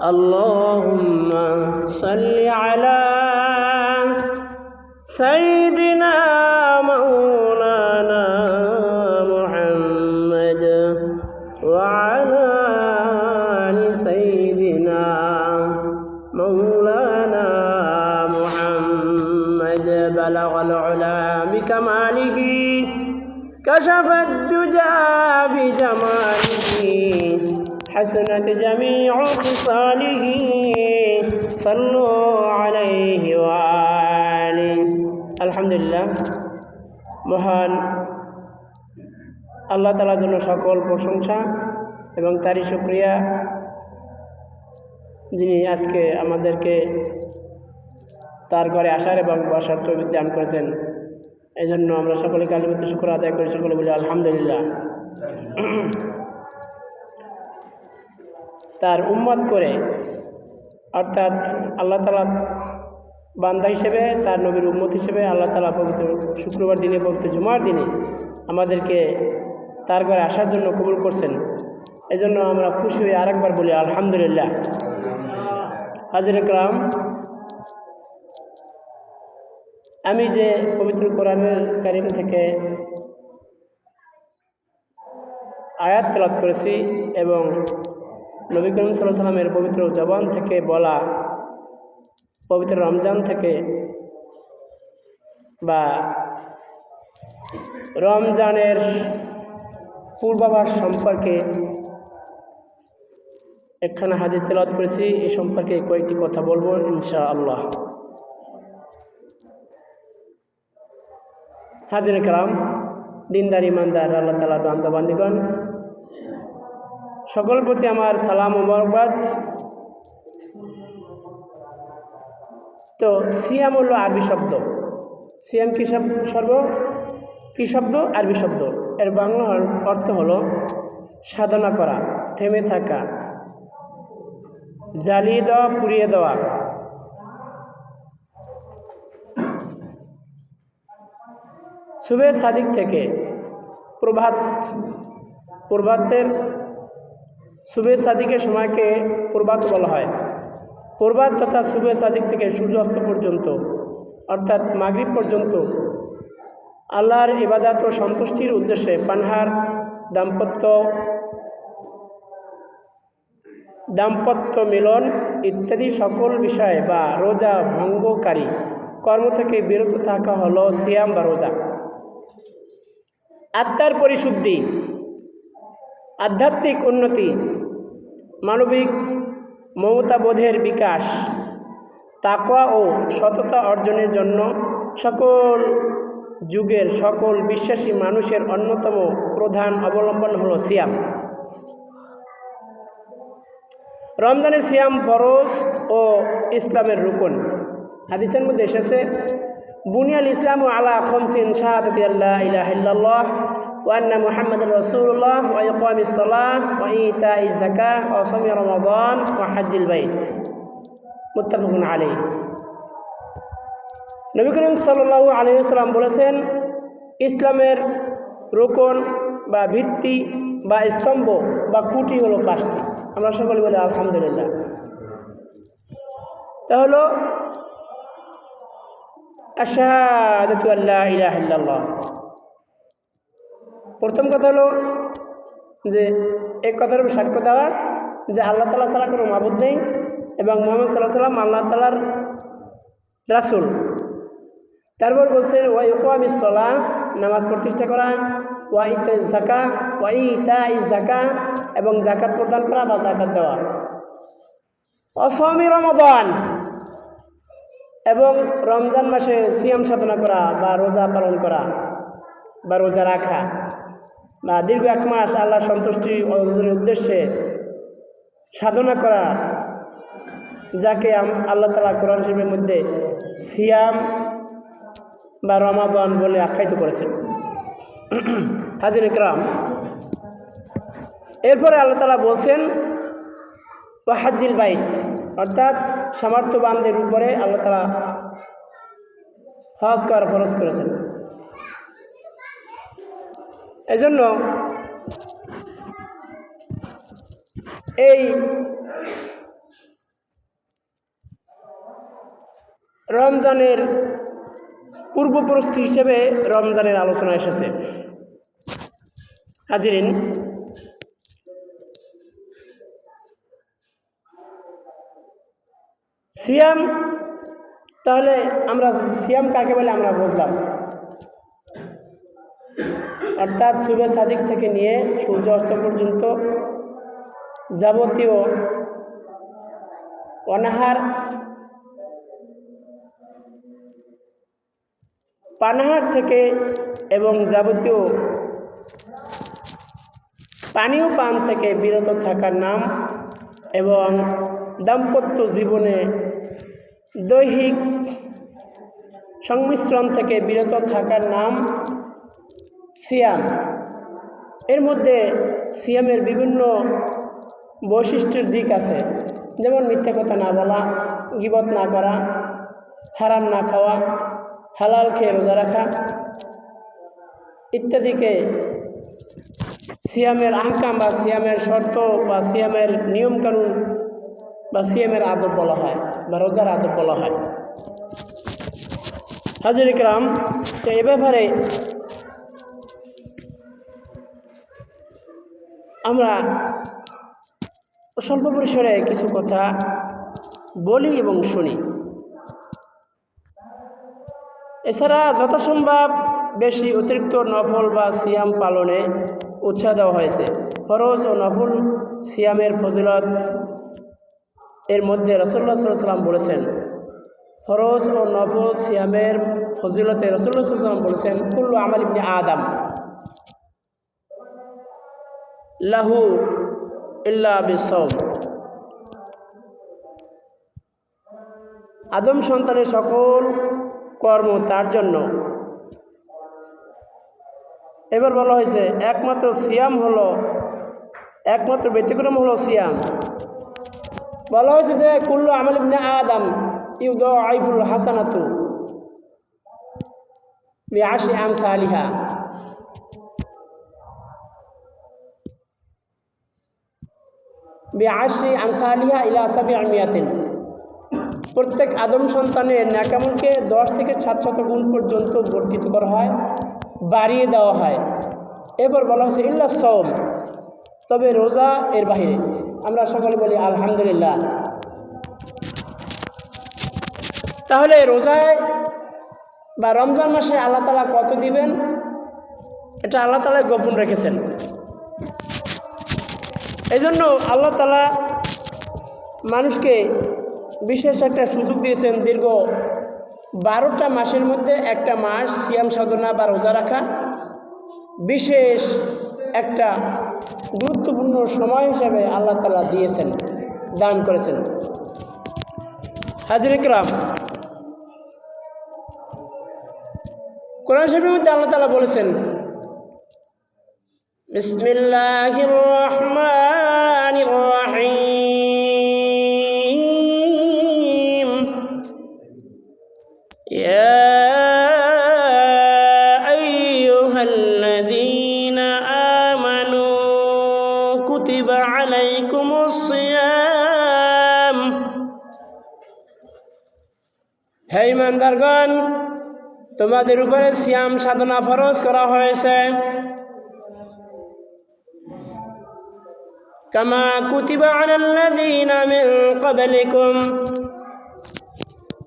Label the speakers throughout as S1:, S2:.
S1: اللهم صل على سيدنا مولانا محمد وعلى آل سيدنا مولانا محمد بلغ العلا بكماله كشف الدجى بجماله حسنت جميع خصاله صلوا عليه وآله আলহামদুলিল্লাহ। মহান আল্লাহ তাআলার জন্য সকল প্রশংসা এবং তারই শুকরিয়া, যিনি আজকে আমাদেরকে তার ঘরে আসার এবং বসার তৌফিক দান করেছেন। এই জন্য আমরা সকলে কালিমাতুশ শুকর আদায় করি, সকলে বলি আলহামদুলিল্লাহ। তার উম্মত করে, অর্থাৎ আল্লাহ তাআলা বান্দা হিসেবে, তার নবীর উম্মত হিসেবে আল্লাহ তাআলা পবিত্র শুক্রবার দিনে, পবিত্র জুমার দিনে আমাদেরকে তার ঘরে আসার জন্য কবুল করছেন। এই জন্য আমরা খুশি হয়ে আরেকবার বলি আলহামদুলিল্লাহ। হাজির کرام, আমি যে পবিত্র কোরআনুল কারীম থেকে আয়াত তেলাওয়াত করেছি এবং নবী করিম সাল্লাল্লাহু আলাইহি ওয়াসাল্লামের পবিত্র জবান থেকে বলা, পবিত্র রমজান থেকে বা রমজানের পূর্বাভাস সম্পর্কে একখানা হাদিস তেলাওয়াত করেছি। এই সম্পর্কে কয়েকটি কথা বলবো ইনশাআল্লাহ। হাজির کرام, দিনদার ইমানদার আল্লাহ তাআলার বান্দা বান্দীগণ, সকল প্রতি আমার সালাম ও মোবারকবাদ। তো সিয়াম হলো আরবি শব্দ। সিয়াম কি শব্দ? আরবি শব্দ। এর বাংলা অর্থ হলো সাধনা করা, থেমে থাকা, জ্বালিয়ে দেওয়া, পুড়িয়ে দেওয়া। সুবে সাদিক থেকে প্রভাতের সুবে সাদিকের সময়কে প্রভাত বলা হয়। প্রভাত তথা সুবে সাদিক থেকে সূর্যাস্ত পর্যন্ত, অর্থাৎ মাগরিব পর্যন্ত আল্লাহর ইবাদত ও সন্তুষ্টির উদ্দেশ্যে পানাহার, দাম্পত্য মিলন ইত্যাদি সকল বিষয় বা রোজা ভঙ্গকারী কর্ম থেকে বিরত থাকা হলো সিয়াম বা রোজা। আত্মার পরিশুদ্ধি, আধ্যাত্মিক উন্নতি, মানবিক মমতাবোধের বিকাশ, তাকওয়া ও সততা অর্জনের জন্য সকল যুগের সকল বিশ্বাসী মানুষের অন্যতম প্রধান অবলম্বন হলো সিয়াম। রমজানের সিয়াম ফরজ ও ইসলামের রুকন। হাদিসের মধ্যে এসেছে, বুনিয়াল ইসলামু আলা খামসিন শাহাদাতি আল্লা ইলাহা ইল্লাল্লাহ ওয়া আন্না মুহাম্মাদার রাসূলুল্লাহ ওয়া ইকামিস সালাহ ওয়া ইতাইজ যাকাহ ওয়া সাওমি রমাদান ওয়া হজ্জিল বাইত। মুত্তাফাকুন আলাইহি। নবী করিম সাল্লাল্লাহু আলাইহি ওয়াসাল্লাম বলেছেন, ইসলামের রুকন বা ভিত্তি বা স্তম্ভ বা খুঁটি হলো 5টি। আমরা সকলে বলি আলহামদুলিল্লাহ। তা হলো আশহাদু আল্লা ইলাহা ইল্লাল্লাহ। প্রথম কথা হলো যে এক কথার উপর সাক্ষ্য দেওয়া যে আল্লাহ তাআলা ছাড়া কোনো মাবুদ নেই এবং মুহাম্মদ সাল্লাল্লাহু আলাইহি ওয়াসাল্লাম আল্লাহ তাআলার রাসূল। তারপর বলছে ওয়া ইকামিস সালাহ, নামাজ প্রতিষ্ঠা করা, ওয়া ইতাইজ যাকাহ এবং যাকাত প্রদান করা বা যাকাত দেওয়া, ওয়া সাওমি রমাদান এবং রমজান মাসে সিয়াম সাধনা করা বা রোজা পালন করা বা রোজা রাখা বা দীর্ঘ 1 মাস আল্লাহর সন্তুষ্টি অর্জনের উদ্দেশ্যে সাধনা করা, যাকে আল্লাহ তাআলা কোরআন শরীফের মধ্যে সিয়াম বা রমাদান বলে আখ্যায়িত করেছেন। হাজির کرام, এরপরে আল্লাহ তাআলা বলছেন ওয়া হজ্জিল বাইত, অর্থাৎ সামর্থ্যবানদের উপরে আল্লাহ তাআলা হজ করা ফরজ করেছেন। এজন্য এই রমজানের পূর্ব প্রস্তুতি হিসেবে রমজানের আলোচনা এসেছে। হাজিরিন, সিয়াম, তাহলে আমরা সিয়াম কাকে বলে আমরা বুঝলাম, অর্থাৎ শুভে সাদিক থেকে নিয়ে সূর্য অস্ত পর্যন্ত যাবতীয় অনাহার পানাহার থেকে এবং যাবতীয় পানীয় পান থেকে বিরত থাকার নাম এবং দাম্পত্য জীবনে দৈহিক সংমিশ্রণ থেকে বিরত থাকার নাম সিয়াম। এর মধ্যে সিয়ামের বিভিন্ন বৈশিষ্ট্যের দিক আছে, যেমন মিথ্যা কথা না বলা, গীবত না করা, হারাম না খাওয়া, হালাল খেয়ে রোজা রাখা ইত্যাদিকে সিয়ামের আহকাম বা সিয়ামের শর্ত বা সিয়ামের নিয়মকানুন বা সিয়ামের আদব বলা হয় বা রোজার আদব বলা হয়। হাজির ইকরাম, তো এ ব্যাপারে আমরা স্বল্প পরিসরে কিছু কথা বলি এবং শুনি। এছাড়া যথাসম্ভব বেশি অতিরিক্ত নফল বা সিয়াম পালনে উৎসাহ দেওয়া হয়েছে। ফরজ ও নফল সিয়ামের ফজিলত এর মধ্যে রাসূলুল্লাহ সাল্লাল্লাহু আলাইহি ওয়াসাল্লাম বলেছেন, ফরজ ও নফল সিয়ামের ফজিলতে রাসূলুল্লাহ সাল্লাল্লাহু আলাইহি ওয়াসাল্লাম বলেছেন, কুল্লু আমাল ইবনে আদম লাহু ইল্লা বিসওম, আদম সন্তানের সকল কর্ম তার জন্য। এবার বলা হয়েছে একমাত্র ব্যতিক্রম হলো সিয়াম। বলা হয়েছে যে কুল্লু আমাল ইবনে আদম ইউদাইফুল হাসানাতু বিআশরি আমসালিহা, ইলা 700। প্রত্যেক আদম সন্তানের নেকামলকে 10 থেকে 700 গুণ পর্যন্ত বর্ধিত করা হয়, বাড়িয়ে দেওয়া হয়। এরপর বলা হচ্ছে ইল্লা সওম, তবে রোজা এর বাহিরে। আমরা সকলে বলি আলহামদুলিল্লাহ। তাহলে রোজায় বা রমজান মাসে আল্লাহ তাআলা কত দিবেন, এটা আল্লাহ তাআলা গোপন রেখেছেন। এই জন্য আল্লাহ তাআলা মানুষকে বিশেষ একটা সুযোগ দিয়েছেন, দীর্ঘ 12টা মাসের মধ্যে একটা মাস সিয়াম সাধনা বা রোজা রাখা বিশেষ একটা গুরুত্বপূর্ণ সময় হিসাবে আল্লাহ তাআলা দিয়েছেন, দান করেছেন। হাজির ইকরাম, কোরআন শরীফের মধ্যে আল্লাহ তাআলা বলেছেন, বিসমিল্লাহির রহমানির রহিম, ইয়া আইয়ুহাল্লাযীনা আমানু কুতিবা আলাইকুমুস সিয়াম, হে ঈমানদারগণ, তোমাদের উপরে সিয়াম সাধনা ফরজ করা হয়েছে। কামা কুতিবা আলাল্লাযীনা মিন ক্বাবলিকুম,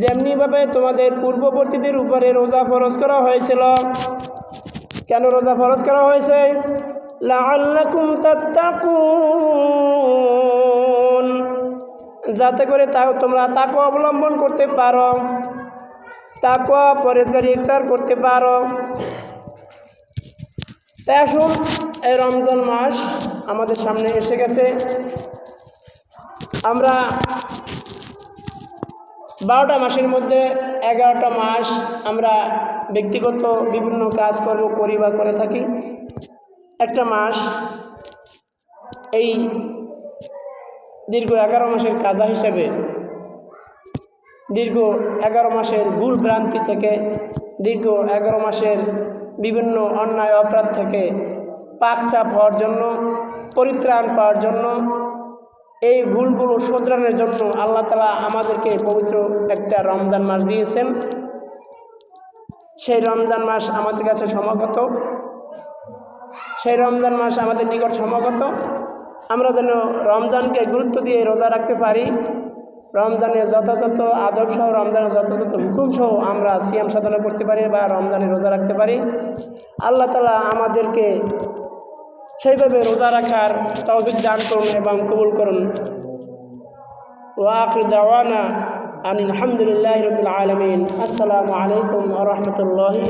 S1: যেমনিভাবে তোমাদের পূর্ববর্তীদের উপরে রোজা ফরজ করা হয়েছিল। কেন রোজা ফরজ করা হয়েছে? লাআল্লাকুম তাত্তাকুন, যাতে করে তোমরা তাকওয়া অবলম্বন করতে পারো, তাকওয়া পরহেজগারি ইখতিয়ার করতে পারো। তাই আসুন, এই রমজান মাস আমাদের সামনে এসে গেছে। আমরা 12টা মাসের মধ্যে 11টা মাস আমরা ব্যক্তিগত বিভিন্ন কাজকর্ম করি বা করে থাকি। একটা মাস, এই দীর্ঘ 11 মাসের কাজা হিসেবে, দীর্ঘ 11 মাসের ভুল ভ্রান্তি থেকে, দীর্ঘ 11 মাসের বিভিন্ন অন্যায় অপরাধ থেকে পাকসাফ হওয়ার জন্য, পরিত্রাণ পাওয়ার জন্য এই ভুলগুলো শোধরানোর জন্য আল্লাহ তাআলা আমাদেরকে পবিত্র একটা রমজান মাস দিয়েছেন। সেই রমজান মাস আমাদের কাছে সমাগত, সেই রমজান মাস আমাদের নিকট সমাগত। আমরা যেন রমজানকে গুরুত্ব দিয়ে রোজা রাখতে পারি, রমজানের যথাযথ আদব সহ, রমজানের যথাযথ হুকুম সহ আমরা সিয়াম সাধনা করতে পারি বা রমজানে রোজা রাখতে পারি। আল্লাহ তাআলা আমাদেরকে সেইভাবে রোজা রাখার তৌফিক দান করুন এবং কবুল করুন। ওয়া আখিরু দাওয়ানা আনিল হামদুলিল্লাহি রাব্বিল আলামিন। আসসালামু আলাইকুম ওয়া রাহমাতুল্লাহি।